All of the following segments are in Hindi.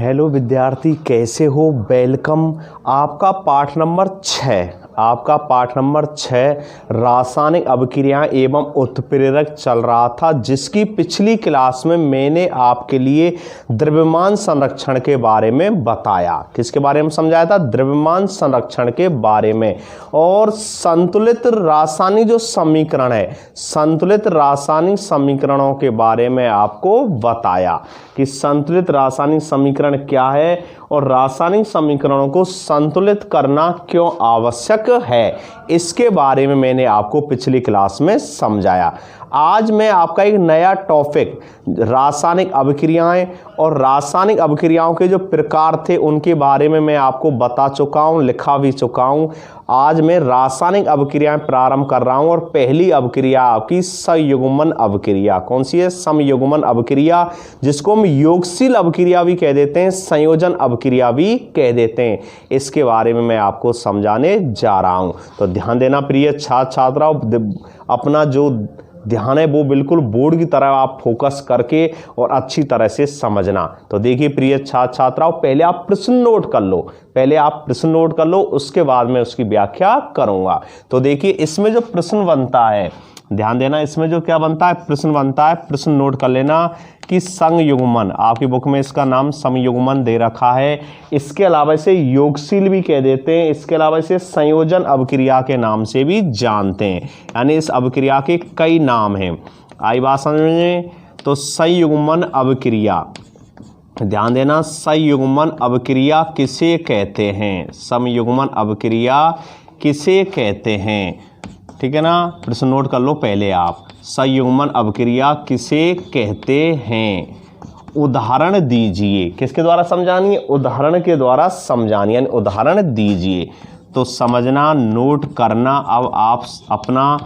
हेलो विद्यार्थी, कैसे हो? वेलकम। आपका पाठ नंबर 6 रासायनिक अभिक्रियाएं एवं उत्प्रेरक चल रहा था, जिसकी पिछली क्लास में मैंने आपके लिए द्रव्यमान संरक्षण के बारे में बताया। किसके बारे में समझाया था? द्रव्यमान संरक्षण के बारे में। और संतुलित रासायनिक जो समीकरण है, संतुलित रासायनिक समीकरणों के बारे में आपको बताया कि संतुलित रासायनिक समीकरण क्या है और रासायनिक समीकरणों को संतुलित करना क्यों आवश्यक है, इसके बारे में मैंने आपको पिछली क्लास में समझाया। आज मैं आपका एक नया टॉपिक रासायनिक अभिक्रियाएं और रासायनिक अभिक्रियाओं के जो प्रकार थे उनके बारे में मैं आपको बता चुका हूं, लिखा भी चुका हूं। आज मैं रासायनिक अभिक्रियाएं प्रारंभ कर रहा हूं और पहली अभिक्रिया आपकी संयुग्मन अभिक्रिया। कौन सी है? संयुग्मन अभिक्रिया, जिसको हम योगशील अभिक्रिया भी कह देते हैं, संयोजन अभिक्रिया भी कह देते हैं। इसके बारे में मैं आपको समझाने जा रहा हूं। तो ध्यान देना प्रिय छात्र छात्राओं, अपना जो ध्यान है वो बिल्कुल बोर्ड की तरह आप फोकस करके और अच्छी तरह से समझना। तो देखिए प्रिय छात्र छात्राओं, पहले आप प्रश्न नोट कर लो, उसके बाद मैं उसकी व्याख्या करूंगा। तो देखिए इसमें जो प्रश्न बनता है, ध्यान देना, इसमें जो क्या बनता है, प्रश्न बनता है। प्रश्न नोट कर लेना कि संयुग्मन, आपकी बुक में इसका नाम संयुग्मन दे रखा है। इसके अलावा इसे योगशील भी कह देते हैं, इसके अलावा इसे संयोजन अभिक्रिया के नाम से भी जानते हैं। यानी इस अभिक्रिया के कई नाम हैं। आई बात समझ में? तो संयुग्मन अभिक्रिया, ध्यान देना, संयुग्मन अभिक्रिया किसे कहते हैं? संयुग्मन अभिक्रिया किसे कहते हैं? ठीक है ना, प्रश्न नोट कर लो पहले आप। संयुग्मन अभिक्रिया किसे कहते हैं? उदाहरण दीजिए। किसके द्वारा समझानी है? उदाहरण के द्वारा समझानी, यानी उदाहरण दीजिए। तो समझना, नोट करना। अब आप अपना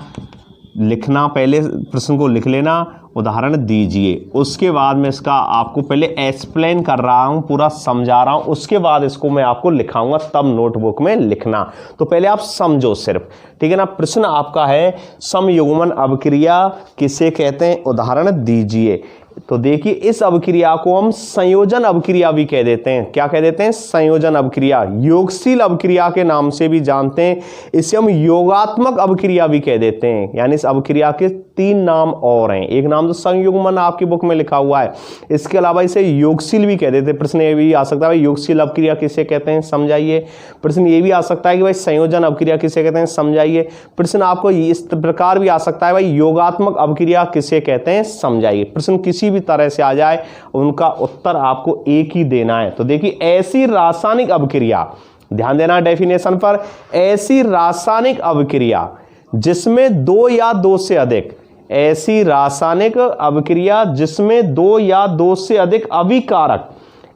लिखना, पहले प्रश्न को लिख लेना, उदाहरण दीजिए। उसके बाद मैं इसका आपको पहले एक्सप्लेन कर रहा हूं, पूरा समझा रहा हूं, उसके बाद इसको मैं आपको लिखाऊंगा, तब नोटबुक में लिखना। तो पहले आप समझो सिर्फ, ठीक है ना। प्रश्न आपका है संयुग्मन अभिक्रिया किसे कहते हैं? उदाहरण दीजिए। तो देखिए इस अभिक्रिया को हम संयोजन अभिक्रिया भी कह देते हैं। क्या कह देते हैं? संयोजन अभिक्रिया। योगशील अभिक्रिया के नाम से भी जानते हैं। इसे हम योगात्मक अभिक्रिया भी कह देते हैं। यानी इस अभिक्रिया के 3 नाम और हैं। एक नाम तो संयुग्मन आपकी बुक में लिखा हुआ है, इसके अलावा इसे योगशील भी कह देते हैं। प्रश्न ये भी आ सकता है भाई योगशील अभिक्रिया किसे कहते हैं, समझाइए। प्रश्न ये भी आ सकता है कि भाई संयोजन अभिक्रिया किसे कहते हैं, समझाइए। प्रश्न आपको इस प्रकार भी आ सकता है भाई योगात्मक अभिक्रिया किसे कहते हैं, समझाइए। प्रश्न किसी भी तरह से आ जाए, उनका उत्तर आपको एक ही देना है। तो देखिए ऐसी रासायनिक अभिक्रिया, ध्यान देना डेफिनेशन पर, ऐसी रासायनिक अभिक्रिया जिसमें 2 या 2 से अधिक, ऐसी रासायनिक अभिक्रिया जिसमें 2 या 2 से अधिक अभिकारक,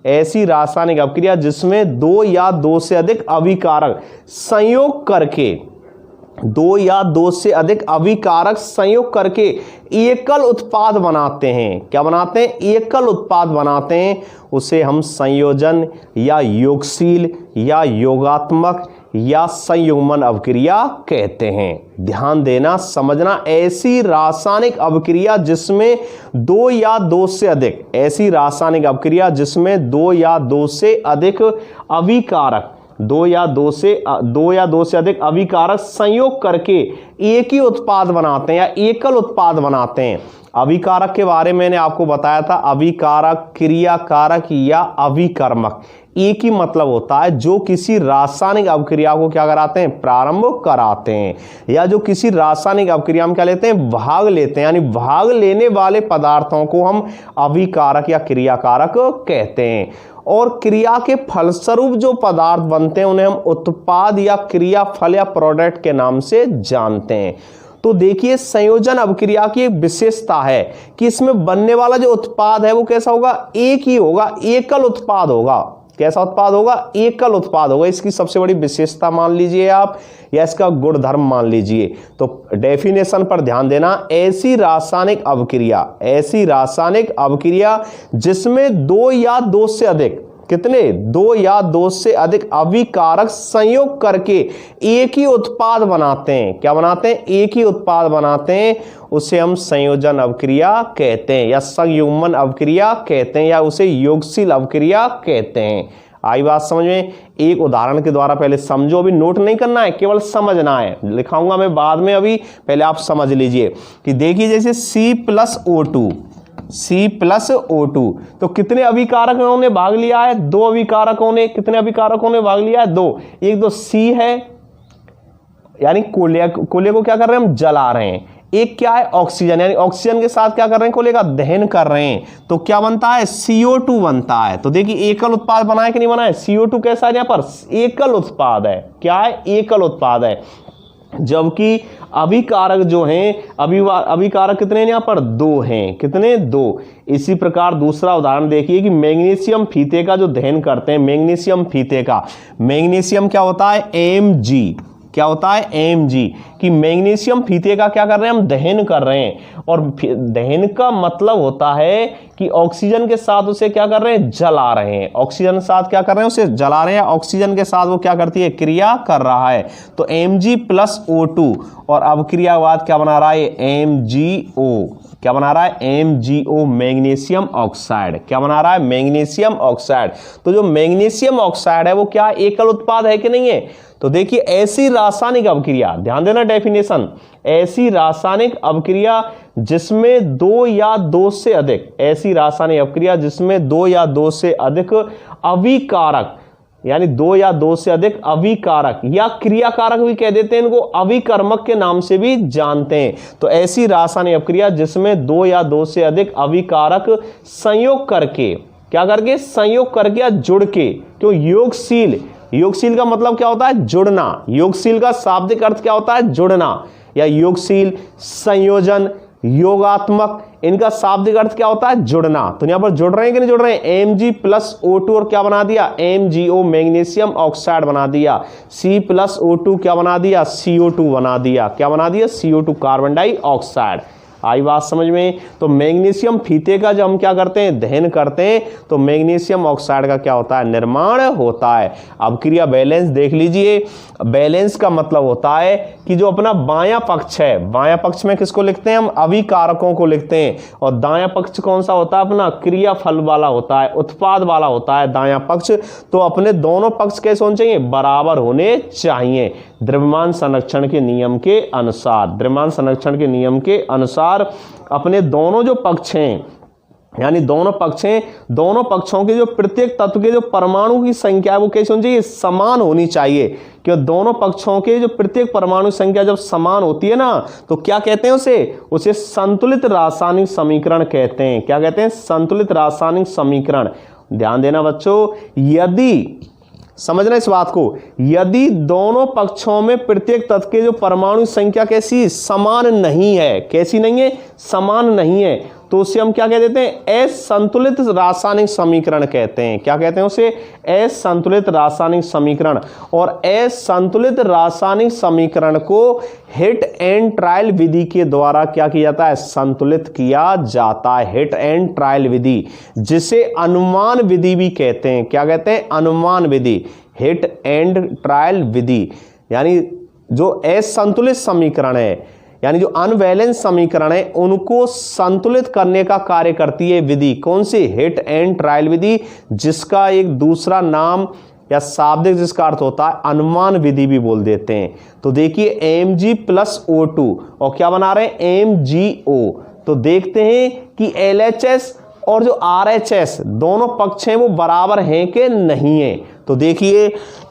ऐसी रासायनिक अभिक्रिया जिसमें 2 या 2 से अधिक अभिकारक संयोग करके, 2 या 2 से अधिक अभिकारक संयोग करके एकल उत्पाद बनाते हैं। क्या बनाते हैं? एकल उत्पाद बनाते हैं। उसे हम संयोजन या योगशील या योगात्मक या संयुग्मन अभिक्रिया कहते हैं। ध्यान देना, समझना, ऐसी रासायनिक अभिक्रिया जिसमें 2 या 2 से अधिक, ऐसी रासायनिक अभिक्रिया जिसमें 2 या 2 से अधिक अभिकारक, 2 या 2 से अधिक अभिकारक संयोग करके एक ही उत्पाद बनाते हैं या एकल उत्पाद बनाते हैं। अभिकारक के बारे में मैंने आपको बताया था, अभिकारक, क्रियाकारक या अभिकर्मक, एक ही मतलब होता है। जो किसी रासायनिक अभिक्रिया को क्या कराते हैं? प्रारंभ कराते हैं, या जो किसी रासायनिक अभिक्रिया में क्या लेते हैं? भाग लेते हैं। यानी भाग लेने वाले पदार्थों को हम अभिकारक या क्रियाकारक कहते हैं। और क्रिया के फलस्वरूप जो पदार्थ बनते हैं उन्हें हम उत्पाद या क्रियाफल या प्रोडक्ट के नाम से जानते हैं। तो देखिए संयोजन अभिक्रिया की एक विशेषता है कि इसमें बनने वाला जो उत्पाद है वो कैसा होगा? एक ही होगा, एकल उत्पाद होगा। कैसा उत्पाद होगा? एकल उत्पाद होगा। इसकी सबसे बड़ी विशेषता मान लीजिए आप, या इसका गुणधर्म मान लीजिए। तो डेफिनेशन पर ध्यान देना, ऐसी रासायनिक अभिक्रिया, ऐसी रासायनिक अभिक्रिया जिसमें 2 या 2 से अधिक, कितने, 2 या 2 से अधिक अभिकारक संयोग करके एक ही उत्पाद बनाते हैं। क्या बनाते हैं, एक ही उत्पाद बनाते हैं, उसे हम संयोजन अवक्रिया कहते हैं या संयुग्मन अवक्रिया कहते हैं या उसे योगशील अवक्रिया कहते हैं। आई बात समझ में। एक उदाहरण के द्वारा पहले समझो, अभी नोट नहीं करना है, केवल समझना है, लिखाऊंगा मैं बाद में, अभी पहले आप समझ लीजिए कि देखिए जैसे C+O2, C+O2 तो कितने अभिकारकों ने भाग लिया है, 2 अभिकारकों ने, कितने अभिकारकों ने भाग लिया है, 2। एक तो C है यानी कोले को क्या कर रहे हैं हम, जला रहे हैं। एक क्या है, ऑक्सीजन, यानी ऑक्सीजन के साथ क्या कर रहे हैं, कोले का दहन कर रहे हैं, तो क्या बनता है, CO2 बनता है। तो देखिए एकल उत्पाद बना है कि नहीं बना है, CO2 कैसा है, यहाँ पर एकल उत्पाद है। क्या है, एकल उत्पाद है। जबकि अभिकारक जो हैं, अभिकारक कितने हैं यहाँ पर, 2 हैं। कितने, 2। इसी प्रकार दूसरा उदाहरण देखिए कि मैग्नीशियम फीते का जो दहन करते हैं, मैग्नीशियम फीते का, मैग्नीशियम क्या होता है, Mg, क्या होता है, Mg, कि मैग्नीशियम फीते का क्या कर रहे हैं हम, दहन कर रहे हैं। और दहन का मतलब होता है कि ऑक्सीजन के साथ उसे क्या कर रहे हैं, जला रहे हैं। ऑक्सीजन के साथ क्या कर रहे हैं, उसे जला रहे हैं, ऑक्सीजन के साथ वो क्या करती है, क्रिया कर रहा है। तो Mg+O2 और अवक्रिया के बाद क्या बना रहा है, MgO, क्या बना रहा है, MgO, मैग्नीशियम ऑक्साइड। क्या बना रहा है, मैग्नीशियम ऑक्साइड। तो जो मैग्नीशियम ऑक्साइड है वो क्या एकल उत्पाद है कि नहीं है। तो देखिए ऐसी रासायनिक अवक्रिया, ध्यान देना डेफिनेशन, ऐसी रासायनिक अवक्रिया जिसमें 2 या 2 से अधिक, ऐसी रासायनिक अवक्रिया जिसमें 2 या 2 से अधिक अभिकारक, यानी 2 या 2 से अधिक अभिकारक या क्रियाकारक भी कह देते हैं इनको, अभिकर्मक के नाम से भी जानते हैं। तो ऐसी रासायनिक अवक्रिया जिसमें 2 या 2 से अधिक अभिकारक संयोग करके, क्या करके, संयोग करके या जुड़ के, क्यों, योगशील, योगशील का मतलब क्या होता है, जुड़ना। योगशील का शाब्दिक अर्थ क्या होता है, जुड़ना, या योगशील, संयोजन, योगात्मक, इनका शाब्दिक अर्थ क्या होता है, जुड़ना। तो यहां पर जुड़ रहे हैं कि नहीं जुड़ रहे हैं, Mg+O2 और क्या बना दिया, MgO, मैग्नीशियम ऑक्साइड बना दिया। C+O2 क्या बना दिया, CO2 बना दिया। क्या बना दिया, CO2, कार्बन डाइऑक्साइड। आई बात समझ में। तो मैग्नीशियम फीते का जब हम क्या करते हैं, दहन करते हैं, तो मैग्नीशियम ऑक्साइड का क्या होता है, निर्माण होता है। अब क्रिया बैलेंस देख लीजिए। बैलेंस का मतलब होता है कि जो अपना बायां पक्ष है, बायां पक्ष में किसको लिखते हैं हम, अभिकारकों को लिखते हैं, और दायां पक्ष कौन सा होता है, अपना क्रियाफल वाला होता है, उत्पाद वाला होता है दायां पक्ष। तो अपने दोनों पक्ष कैसे होने चाहिए, बराबर होने चाहिए, द्रव्यमान संरक्षण के नियम के अनुसार। द्रव्यमान संरक्षण के नियम के अनुसार अपने दोनों जो पक्ष हैं, यानी दोनों पक्ष हैं, दोनों पक्षों के जो प्रत्येक तत्व के जो परमाणु की संख्या है वो कैसे होनी चाहिए, समान होनी चाहिए। क्यों, दोनों पक्षों के जो प्रत्येक परमाणु संख्या जब समान होती है ना, तो क्या कहते हैं उसे संतुलित रासायनिक समीकरण कहते हैं। क्या कहते हैं, संतुलित रासायनिक समीकरण। ध्यान देना बच्चों, यदि, समझना इस बात को, यदि दोनों पक्षों में प्रत्येक तत्व के जो परमाणु संख्या कैसी, समान नहीं है, कैसी नहीं है, समान नहीं है, तो उसे हम क्या कह देते हैं, असंतुलित रासायनिक समीकरण कहते हैं। क्या कहते हैं उसे, असंतुलित रासायनिक समीकरण। और असंतुलित रासायनिक समीकरण को हिट एंड ट्रायल विधि के द्वारा क्या किया जाता है, संतुलित किया जाता है। हिट एंड ट्रायल विधि, जिसे अनुमान विधि भी कहते हैं। क्या कहते हैं, अनुमान विधि, हिट एंड ट्रायल विधि। यानी जो असंतुलित समीकरण है, यानी जो अनबैलेंस समीकरण है, उनको संतुलित करने का कार्य करती है विधि। कौन सी, हिट एंड ट्रायल विधि, जिसका एक दूसरा नाम या शाब्दिक जिसका अर्थ होता है अनुमान विधि भी बोल देते हैं। तो देखिए Mg+O2 और क्या बना रहे हैं, MgO। तो देखते हैं कि LHS और जो RHS दोनों पक्ष हैं वो बराबर हैं कि नहीं है। तो देखिए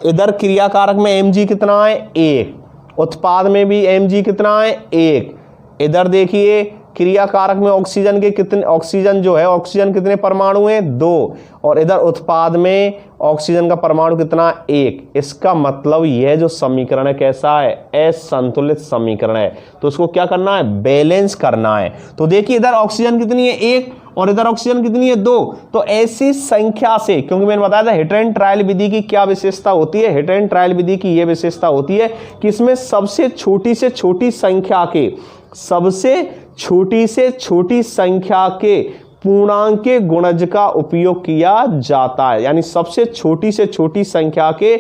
इधर क्रियाकारक में Mg कितना है, 1, उत्पाद में भी Mg कितना है, 1। इधर देखिए क्रियाकारक में ऑक्सीजन के कितने, ऑक्सीजन जो है, ऑक्सीजन कितने परमाणु हैं, 2, और इधर उत्पाद में ऑक्सीजन का परमाणु कितना, 1। इसका मतलब यह जो समीकरण है कैसा है, असंतुलित समीकरण है। तो उसको क्या करना है, बैलेंस करना है। तो देखिए इधर ऑक्सीजन कितनी है, 1, और इधर ऑक्सीजन कितनी है, 2। तो ऐसी संख्या से, क्योंकि मैंने बताया था हिट एंड ट्रायल विधि की क्या विशेषता होती है, हिट एंड ट्रायल विधि की यह विशेषता होती है कि इसमें सबसे छोटी से छोटी संख्या के, सबसे छोटी से छोटी संख्या के पूर्णांक के गुणज का उपयोग किया जाता है, यानी सबसे छोटी से छोटी संख्या के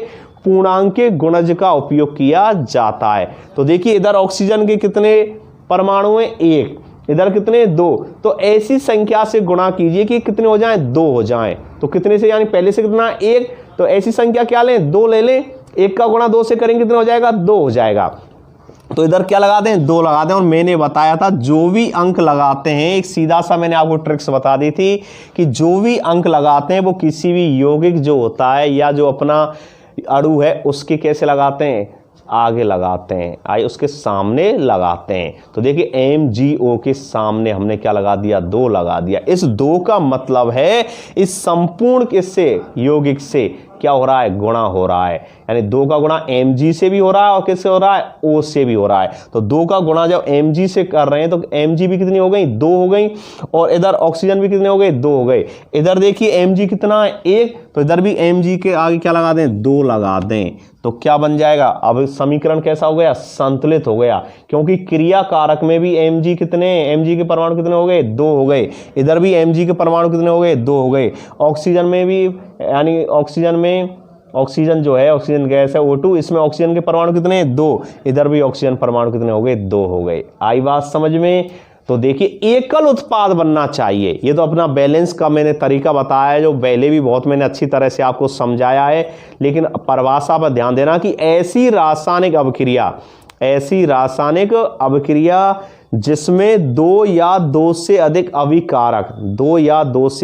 पूर्णांक के गुणज का उपयोग किया जाता है। तो देखिए इधर ऑक्सीजन के कितने परमाणु हैं, 1, इधर कितने, 2। तो ऐसी संख्या से गुणा कीजिए कि कितने हो जाएं, 2 हो जाएं। तो कितने से, यानी पहले से कितना, 1, तो ऐसी संख्या क्या लें, 2 ले लें। 1 का गुणा 2 से करेंगे कितना हो जाएगा, 2 हो जाएगा। तो इधर क्या लगा दें, 2 लगा दें। और मैंने बताया था जो भी अंक लगाते हैं, एक सीधा सा मैंने आपको ट्रिक्स बता दी थी कि जो भी अंक लगाते हैं वो किसी भी यौगिक जो होता है या जो अपना अणु है उसके कैसे लगाते हैं, आगे लगाते हैं, उसके सामने लगाते हैं। तो देखिए MgO के सामने हमने क्या लगा दिया, 2 लगा दिया। इस 2 का मतलब है इस संपूर्ण किससे, यौगिक से क्या हो रहा है, गुणा हो रहा है। यानी 2 का गुणा Mg से भी हो रहा है और किससे हो रहा है, O से भी हो रहा है। तो 2 का गुणा जब Mg से कर रहे हैं तो Mg भी कितनी हो गई, 2 हो गई। और इधर ऑक्सीजन भी कितने हो गए, 2 हो गए। इधर देखिए Mg कितना है, 1, तो इधर भी Mg के आगे क्या लगा दें, 2 लगा दें। तो क्या बन जाएगा, अब समीकरण कैसा हो गया, संतुलित हो गया। क्योंकि क्रिया कारक में भी Mg के परमाणु कितने हो गए, 2 हो गए। इधर भी Mg के परमाणु कितने हो गए, 2 हो गए। ऑक्सीजन में भी, यानी ऑक्सीजन जो है, ऑक्सीजन गैस है O2, इसमें ऑक्सीजन के परमाणु कितने, 2। इधर भी ऑक्सीजन परमाणु कितने हो गए, 2 हो गए। आई बात समझ में। तो देखिए एकल उत्पाद बनना चाहिए। ये तो अपना बैलेंस का मैंने तरीका बताया है, जो पहले भी बहुत मैंने अच्छी तरह से आपको समझाया है। लेकिन परिभाषा पर ध्यान देना कि ऐसी रासायनिक अभिक्रिया जिसमें 2 या 2 से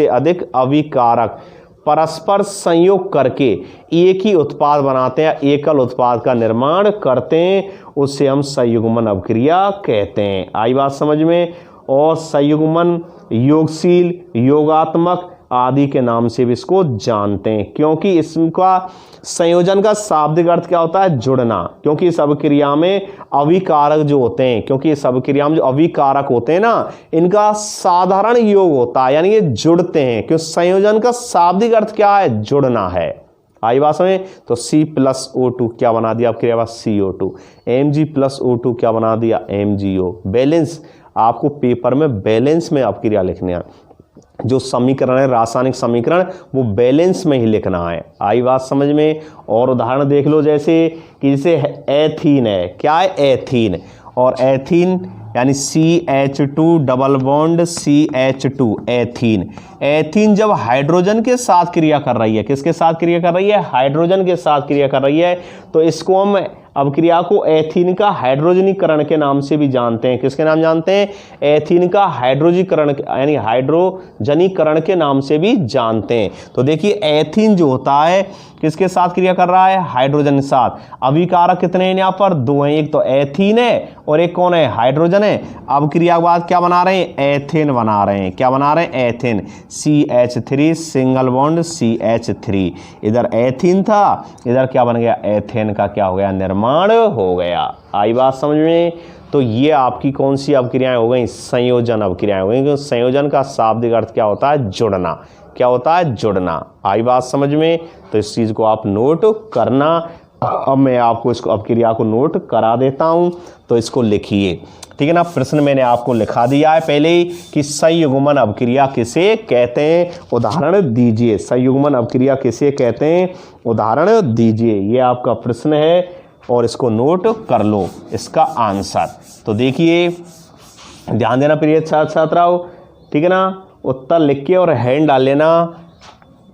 अधिक अभिकारक परस्पर संयोग करके एक ही उत्पाद बनाते हैं, एकल उत्पाद का निर्माण करते हैं, उससे हम संयुग्मन अभिक्रिया कहते हैं। आई बात समझ में। और संयुग्मन, योगशील, योगात्मक आदि के नाम से भी इसको जानते हैं, क्योंकि इसका संयोजन का शाब्दिक अर्थ क्या होता है, जुड़ना। क्योंकि इस अभिक्रिया में अभिकारक जो होते हैं, ना, इनका साधारण योग होता है, यानी ये जुड़ते हैं। क्यों, संयोजन का शाब्दिक अर्थ क्या है, जुड़ना है। आई बात में। तो C+O2 क्या बना दिया अभिक्रिया का, CO2। Mg+O2 क्या बना दिया, MgO। बैलेंस, आपको पेपर में बैलेंस में अभिक्रिया लिखने हैं। जो समीकरण है, रासायनिक समीकरण, वो बैलेंस में ही लिखना है। आई बात समझ में। और उदाहरण देख लो, जैसे कि जैसे एथीन है, क्या है, एथीन। और एथीन यानी CH2 double bond CH2, ethene जब हाइड्रोजन के साथ क्रिया कर रही है, किसके साथ क्रिया कर रही है, हाइड्रोजन के साथ क्रिया कर रही है, तो इसको हम अभिक्रिया को एथीन का हाइड्रोजनीकरण के नाम से भी जानते हैं। किसके नाम जानते हैं, एथीन का हाइड्रोजीकरण, यानी हाइड्रोजनीकरण के नाम से भी जानते हैं। तो देखिए एथीन जो होता है किसके साथ क्रिया कर रहा है, हाइड्रोजन के साथ। अभिकारक कितने हैं यहाँ पर, 2 हैं। एक तो एथीन है और एक कौन है, हाइड्रोजन है। अब क्रिया के बाद क्या बना रहे हैं, एथेन बना रहे हैं। क्या बना रहे हैं, ethane. CH3 single bond CH3। इधर एथीन था, इधर क्या बन गया, एथेन का क्या हो गया, निर्माण हो गया। आई बात समझ में। तो ये आपकी कौन सी अभिक्रियाएं हो गई, संयोजन अभिक्रियाएं हो गई। क्योंकि संयोजन का शाब्दिक अर्थ क्या होता है, जुड़ना। क्या होता है, जुड़ना। आई बात समझ में। तो इस चीज को आप नोट करना। अब मैं आपको इसको अभिक्रिया को नोट करा देता हूं, तो इसको लिखिए, ठीक है ना। प्रश्न मैंने आपको लिखा दिया है पहले ही कि संयुग्मन अभिक्रिया किसे कहते हैं, उदाहरण दीजिए। संयुग्मन अभिक्रिया किसे कहते हैं, उदाहरण दीजिए। ये आपका प्रश्न है और इसको नोट कर लो इसका आंसर। तो देखिए ध्यान देना प्रिय छात्राओं, ठीक है ना। उत्तर लिख के और हैंड डाल लेना,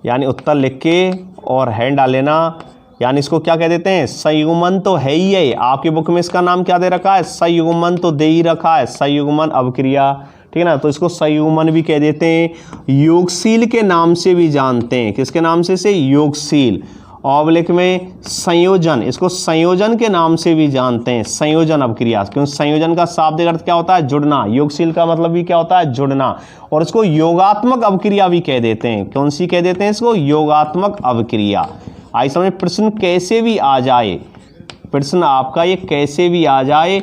यानी उत्तर लिख के और हैंड डाल लेना। यानी इसको क्या कह देते हैं, संयुग्मन तो है ही है। आपकी बुक में इसका नाम क्या दे रखा है, संयुग्मन तो दे ही रखा है, संयुग्मन अभिक्रिया, ठीक है ना। तो इसको संयुग्मन भी कह देते हैं, योगशील के नाम से भी जानते हैं। किसके नाम से योगशील। ऑब्लिक में संयोजन, इसको संयोजन के नाम से भी जानते हैं, संयोजन अभिक्रिया। क्योंकि संयोजन का शाब्दिक अर्थ क्या होता है, जुड़ना। योगशील का मतलब भी क्या होता है, जुड़ना। और इसको योगात्मक अभिक्रिया भी कह देते हैं। कौन सी कह देते हैं इसको, योगात्मक अभिक्रिया। आई समझ। प्रश्न कैसे भी आ जाए, प्रश्न आपका ये कैसे भी आ जाए,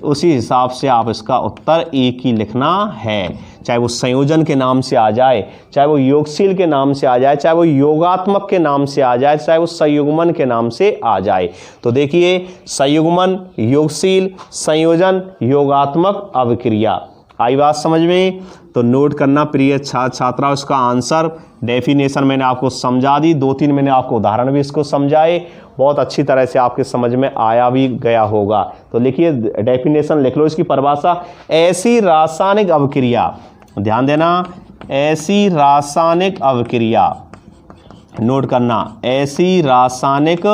उसी हिसाब से आप इसका उत्तर एक ही लिखना है। चाहे वो संयोजन के नाम से आ जाए, चाहे वो योगशील के नाम से आ जाए, चाहे वो योगात्मक के नाम से आ जाए, चाहे वो संयुग्मन के नाम से आ जाए। तो देखिए संयुग्मन, योगशील, संयोजन, योगात्मक अभिक्रिया। आई बात समझ में। तो नोट करना प्रिय छात्र छात्राओं, इसका आंसर डेफिनेशन मैंने आपको समझा दी, 2-3 मैंने आपको उदाहरण भी इसको समझाए, बहुत अच्छी तरह से आपके समझ में आया भी गया होगा। तो लिखिए डेफिनेशन लिख लो इसकी परिभाषा, ऐसी रासायनिक अभिक्रिया, ध्यान देना, ऐसी रासायनिक अभिक्रिया, नोट करना, ऐसी रासायनिक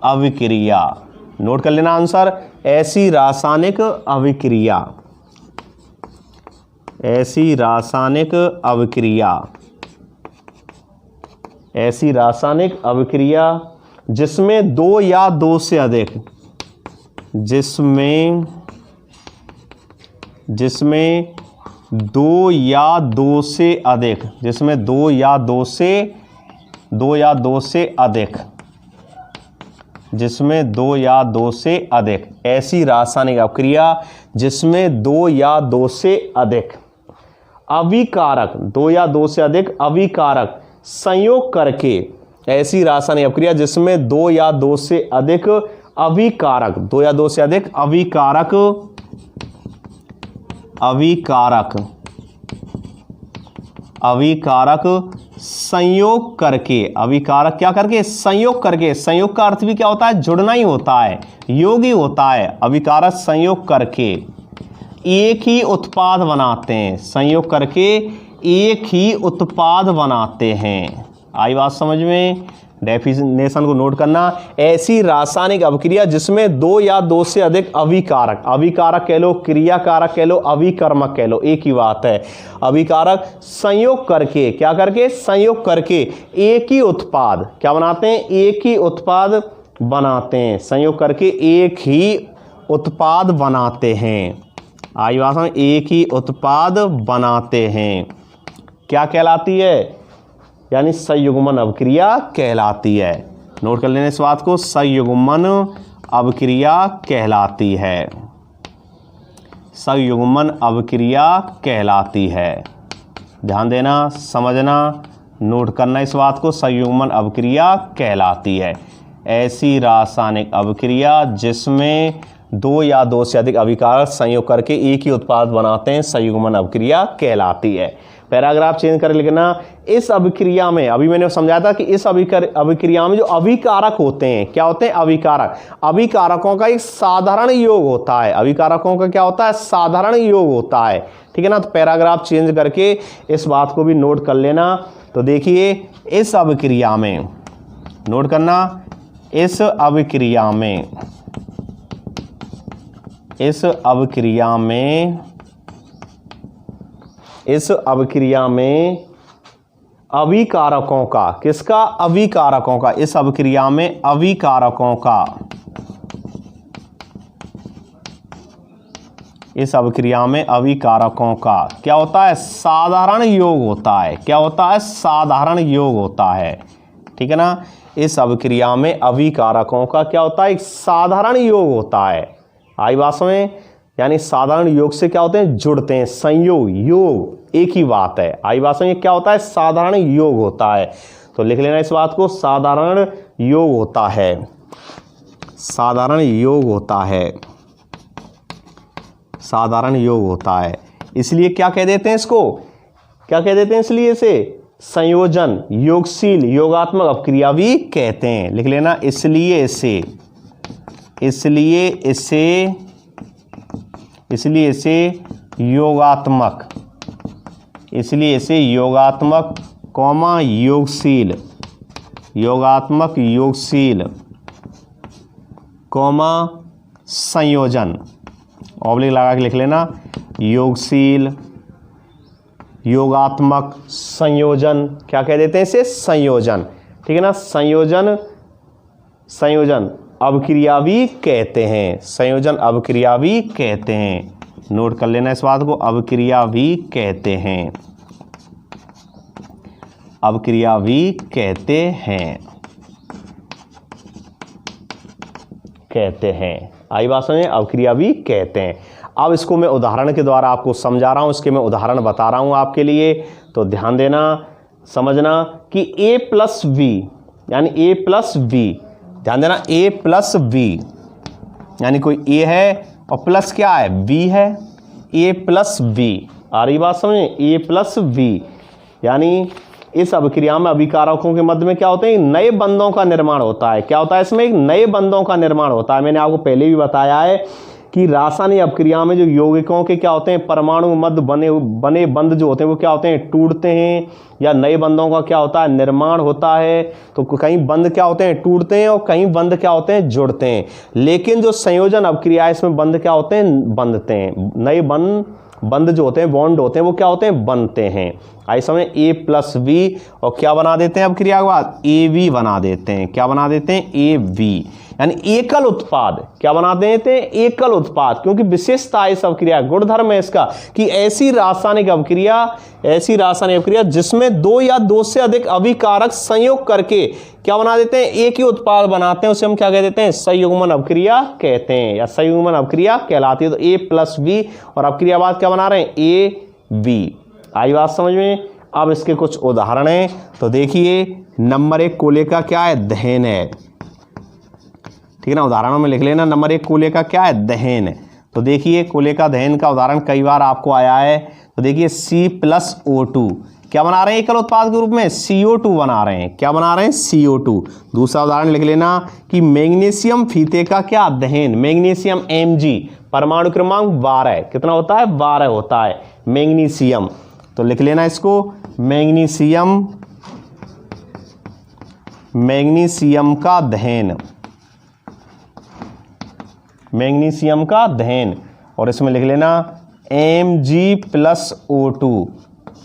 अभिक्रिया, नोट कर लेना आंसर, ऐसी रासायनिक अभिक्रिया, ऐसी रासायनिक अभिक्रिया, ऐसी रासायनिक अभिक्रिया जिसमें 2 या 2 से अधिक, जिसमें 2 या 2 से अधिक, जिसमें 2 या 2 से अधिक, जिसमें 2 या 2 से अधिक, ऐसी रासायनिक अभिक्रिया जिसमें 2 या 2 से अधिक अभिकारक, 2 या 2 से अधिक अभिकारक संयोग करके, ऐसी रासायनिक अभिक्रिया जिसमें 2 या 2 से अधिक अभिकारक, 2 या 2 से अधिक अभिकारक, अभिकारक संयोग करके, अभिकारक क्या करके, संयोग करके, संयोग का अर्थ भी क्या होता है, जुड़ना ही होता है, योग ही होता है, अभिकारक संयोग करके एक ही उत्पाद बनाते हैं, संयोग करके एक ही उत्पाद बनाते हैं। आई बात समझ में? डेफिनेशन को नोट करना, ऐसी रासायनिक अभिक्रिया जिसमें 2 या 2 से अधिक अभिकारक, अभिकारक कह लो, क्रियाकारक कह लो, अभिकर्मक कह लो, एक ही बात है, अभिकारक संयोग करके, क्या करके, संयोग करके एक ही उत्पाद क्या बनाते हैं, एक ही उत्पाद बनाते हैं, संयोग करके एक ही उत्पाद बनाते हैं। आई बात समझ, एक ही उत्पाद बनाते हैं, क्या कहलाती है, यानी संयुग्मन अभिक्रिया कहलाती है। नोट कर लेने इस बात को, संयुग्मन अभिक्रिया कहलाती है, संयुग्मन अभिक्रिया कहलाती है, ध्यान देना, समझना, नोट करना इस बात को, संयुग्मन अभिक्रिया कहलाती है, ऐसी रासायनिक अभिक्रिया जिसमें 2 या 2 से अधिक अभिकारक संयोग करके एक ही उत्पाद बनाते हैं, संयुग्मन अभिक्रिया कहलाती है। पैराग्राफ चेंज कर लिखना, इस अभिक्रिया में, अभी मैंने समझाया था कि इस अभिक्रिया में जो अभिकारक होते हैं, क्या होते हैं, अभिकारक, अभिकारकों का एक साधारण योग होता है, अभिकारकों का क्या होता है, साधारण योग होता है, ठीक है ना। तो पैराग्राफ चेंज करके इस बात को भी नोट कर लेना। तो देखिए, इस अभिक्रिया में, नोट करना, इस अभिक्रिया में, इस अभिक्रिया में, इस अभिक्रिया में अभिकारकों का, किसका, अभिकारकों का, इस अभिक्रिया में अभिकारकों का, इस अभिक्रिया में अभिकारकों का क्या होता है, साधारण योग होता है, क्या होता है, साधारण योग होता है, ठीक है ना। इस अभिक्रिया में अभिकारकों का क्या होता है, एक साधारण योग होता है। आई बात में, यानी साधारण योग से क्या होते हैं, जुड़ते हैं, संयोग, योग एक ही बात है। आई बात में, क्या होता है, साधारण योग होता है। तो लिख लेना इस बात को, साधारण योग होता है, साधारण योग होता है, साधारण योग होता है। इसलिए क्या कह देते हैं इसको, क्या कह देते हैं, इसलिए इसे संयोजन, योगशील, योगात्मक अभिक्रिया भी कहते हैं। लिख लेना, इसलिए इसे, इसलिए इसे, इसलिए इसे योगात्मक, इसलिए इसे योगात्मक कौमा योगशील, योगात्मक योगशील कौमा संयोजन, ऑब्लिक लगा के लिख लेना, योगशील, योगात्मक, संयोजन, क्या कह देते हैं इसे, संयोजन, ठीक है ना। संयोजन, संयोजन अभिक्रिया भी कहते हैं, संयोजन अभिक्रिया भी कहते हैं। नोट कर लेना इस बात को, अभिक्रिया भी कहते हैं, अभिक्रिया भी कहते हैं, कहते हैं। आई बात समझे, अभिक्रिया भी कहते हैं। अब इसको मैं उदाहरण के द्वारा आपको समझा रहा हूं, इसके मैं उदाहरण बता रहा हूं आपके लिए। तो ध्यान देना, समझना कि a प्लस बी, यानी a प्लस बी, ध्यान देना, a प्लस बी, यानी कोई a है और प्लस क्या है, b है, a प्लस बी, आ रही बात समझे, ए प्लस बी, यानी इस अभिक्रिया में अभिकारकों के मध्य में क्या होते हैं, नए बंधों का निर्माण होता है। क्या होता है इसमें, एक नए बंधों का निर्माण होता है। मैंने आपको पहले भी बताया है कि रासायनिक अभिक्रिया में जो यौगिकों के क्या होते हैं, परमाणु मध्य बने बंध जो होते हैं वो क्या होते हैं, टूटते हैं, या नए बंधों का क्या होता है, निर्माण होता है। तो कहीं बंध क्या होते हैं, टूटते हैं, और कहीं बंध क्या होते हैं, जुड़ते हैं। लेकिन जो संयोजन अभिक्रिया है इसमें बंध क्या होते हैं, बंधते हैं। नए बंध जो होते हैं, बॉन्ड होते हैं, वो क्या होते हैं, बनते हैं। आई समझे, ए प्लस बी, और क्या बना देते हैं अभिक्रिया के बाद, ए वी बना देते हैं। क्या बना देते हैं, ए वी, यानी एकल उत्पाद। क्या बना देते हैं, एकल उत्पाद, क्योंकि विशेषता इस अभिक्रिया, गुणधर्म है इसका कि ऐसी रासायनिक अभिक्रिया जिसमें दो या दो से अधिक अभिकारक संयोग करके क्या बना देते हैं, एक ही उत्पाद बनाते हैं, उसे हम क्या कह देते हैं, संयुग्मन अभिक्रिया कहते हैं, या संयुग्मन अभिक्रिया कहलाती है। तो ए प्लस बी, और अभिक्रिया बाद क्या बना रहे हैं, ए बी। आई बात समझ में। अब इसके कुछ उदाहरण हैं, तो देखिए नंबर 1 कोले का क्या है, दहन है, ठीक है ना। उदाहरणों में लिख लेना, नंबर 1 कोले का क्या है, दहन। तो देखिए कोले का दहन का उदाहरण कई बार आपको आया है। तो देखिए C+O2 क्या बना रहे हैं, एकल उत्पाद के रूप में CO2 बना रहे हैं। क्या बना रहे हैं, CO2। दूसरा उदाहरण लिख लेना कि मैग्नीशियम फीते का क्या, दहन, मैग्नीशियम Mg, परमाणु क्रमांक 12, कितना होता है, 12 होता है मैग्नीशियम। तो लिख लेना इसको, मैग्नीशियम का दहन, मैग्नीशियम का दहन। और इसमें लिख लेना Mg+O2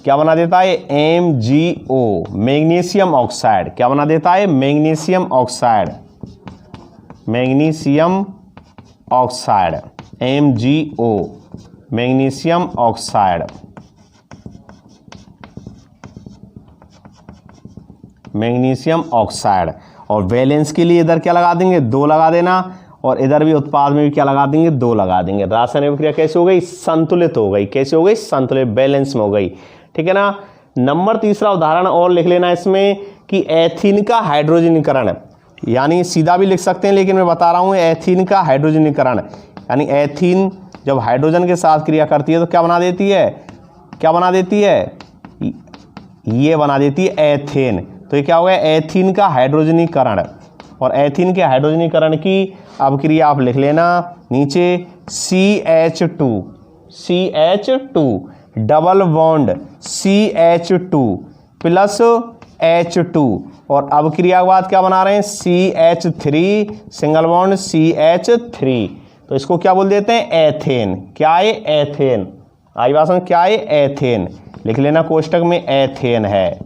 क्या बना देता है, MgO, मैग्नीशियम ऑक्साइड। क्या बना देता है, magnesium oxide, magnesium oxide, MgO, magnesium oxide, magnesium oxide. और वैलेंस के लिए इधर क्या लगा देंगे, 2 लगा देना, और इधर भी उत्पाद में भी क्या लगा देंगे, 2 लगा देंगे। रासायनिक अभिक्रिया कैसे हो गई, संतुलित हो गई। कैसे हो गई, संतुलित, बैलेंस में हो गई, ठीक है ना। नंबर 3 उदाहरण और लिख लेना इसमें कि एथीन का हाइड्रोजनीकरण, यानी सीधा भी लिख सकते हैं लेकिन मैं बता रहा हूं एथीन का हाइड्रोजनीकरण, यानी एथीन जब हाइड्रोजन के साथ क्रिया करती है तो क्या बना देती है, क्या बना देती है, ये बना देती है एथेन। तो ये क्या हो गया, एथीन का हाइड्रोजनीकरण। और एथीन के हाइड्रोजनीकरण की अभिक्रिया आप लिख लेना नीचे, CH2 double bond CH2 plus H2, और अभिक्रिया के बाद क्या बना रहे हैं, CH3 सिंगल बॉन्ड CH3। तो इसको क्या बोल देते हैं, एथेन। क्या है, एथेन। आई बात समझ, क्या है, एथेन। लिख लेना कोष्टक में, एथेन है।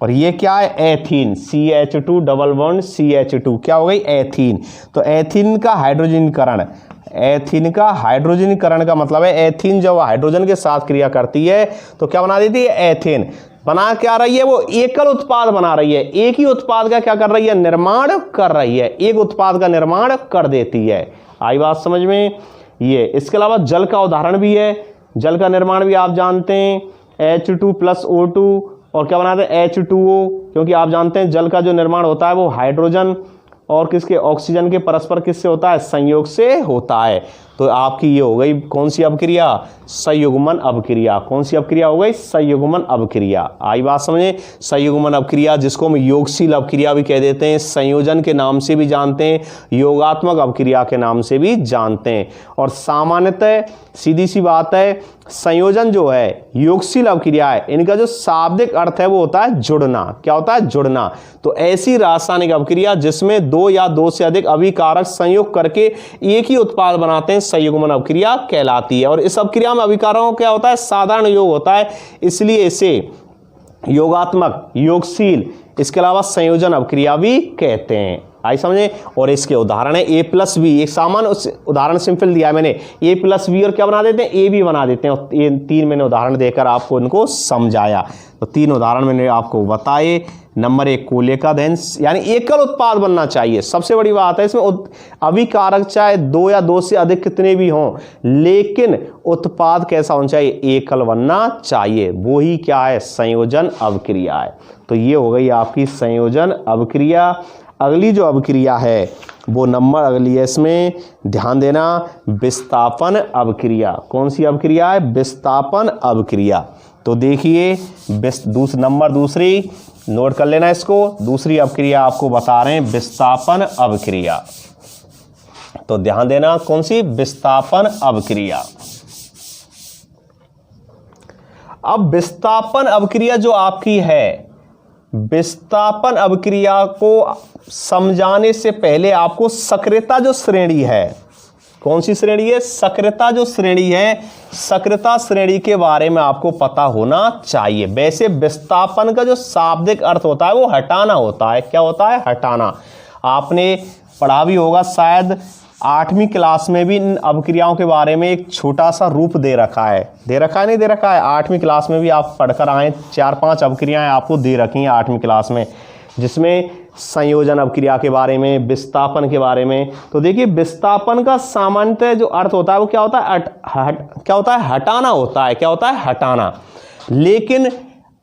और ये क्या है, ethene, CH2 double bond CH2 क्या हो गई, एथीन। तो एथीन का हाइड्रोजनीकरण, एथीन का हाइड्रोजनीकरण का मतलब है एथीन जब हाइड्रोजन के साथ क्रिया करती है तो क्या बना देती है, एथेन। बना क्या रही है, वो एकल उत्पाद बना रही है, एक ही उत्पाद का क्या कर रही है, निर्माण कर रही है, एक उत्पाद का निर्माण कर देती है। आई बात समझ में। ये इसके अलावा जल का उदाहरण भी है, जल का निर्माण भी आप जानते हैं, H2+O2 और क्या बनाते हैं, H2O, क्योंकि आप जानते हैं जल का जो निर्माण होता है वो हाइड्रोजन और किसके, ऑक्सीजन के परस्पर किससे होता है, संयोग से होता है। तो आपकी ये हो गई कौन सी अभिक्रिया, संयुग्मन अभिक्रिया। कौन सी अभिक्रिया हो गई, संयुग्मन अभिक्रिया। आई बात समझे। संयुग्मन अभिक्रिया जिसको हम योगशील अभिक्रिया भी कह देते हैं, संयोजन के नाम से भी जानते हैं, योगात्मक अभिक्रिया के नाम से भी जानते हैं। और सामान्यतः सीधी सी बात है, संयोजन जो है, योगशील अभिक्रिया है, इनका जो शाब्दिक अर्थ है वो होता है जुड़ना। क्या होता है, जुड़ना। तो ऐसी रासायनिक अभिक्रिया जिसमें 2 या 2 से अधिक अभिकारक संयोग करके एक ही उत्पाद बनाते हैं, संयुग्मन अभिक्रिया कहलाती है। और इस अभिक्रिया में अभिकारकों का क्या होता है, साधारण योग होता है, इसलिए इसे योगात्मक, योगशील, इसके अलावा संयोजन अभिक्रिया भी कहते हैं। आई समझे। और इसके उदाहरण है A+B, एक सामान्य उदाहरण सिंपल दिया है मैंने, A+B और क्या बना देते हैं, A भी बना देते हैं। और ये 3 मैंने उदाहरण देकर आपको इनको समझाया। तो 3 उदाहरण मैंने आपको बताए। नंबर 1 कोले का दहन, यानी एकल उत्पाद बनना चाहिए, सबसे बड़ी बात है इसमें। अभिकारक चाहे 2 या 2 से अधिक कितने भी हों, लेकिन उत्पाद कैसा होना चाहिए, एकल बनना चाहिए। वो ही क्या है, संयोजन अभिक्रिया है। तो ये हो गई आपकी संयोजन अभिक्रिया। अगली जो अभिक्रिया है वो नंबर अगली है, इसमें ध्यान देना, विस्थापन अवक्रिया। कौन सी अवक्रिया है? विस्थापन अवक्रिया। तो देखिए नंबर दूसरी नोट कर लेना इसको, दूसरी अवक्रिया आपको बता रहे हैं विस्थापन अवक्रिया। तो ध्यान देना, कौन सी? विस्थापन अवक्रिया। अब विस्थापन अवक्रिया जो आपकी है, विस्थापन अवक्रिया को समझाने से पहले आपको सक्रियता जो श्रेणी है, कौन सी श्रेणी है? सक्रियता जो श्रेणी है, सक्रियता श्रेणी के बारे में आपको पता होना चाहिए। वैसे विस्थापन का जो शाब्दिक अर्थ होता है वो हटाना होता है। क्या होता है? हटाना। आपने पढ़ा भी होगा शायद 8वीं क्लास में भी इन अवक्रियाओं के बारे में एक छोटा सा रूप दे रखा है। दे रखा है, नहीं दे रखा है? 8वीं क्लास में भी आप पढ़कर आए, 4-5 अवक्रियाएं आपको दे रखी हैं 8वीं क्लास में, जिसमें संयोजन अवक्रिया के बारे में, विस्थापन के बारे में। तो देखिए विस्थापन का सामान्यतः जो अर्थ होता है वो क्या होता है? क्या होता है? हटाना होता है। क्या होता है? हटाना। लेकिन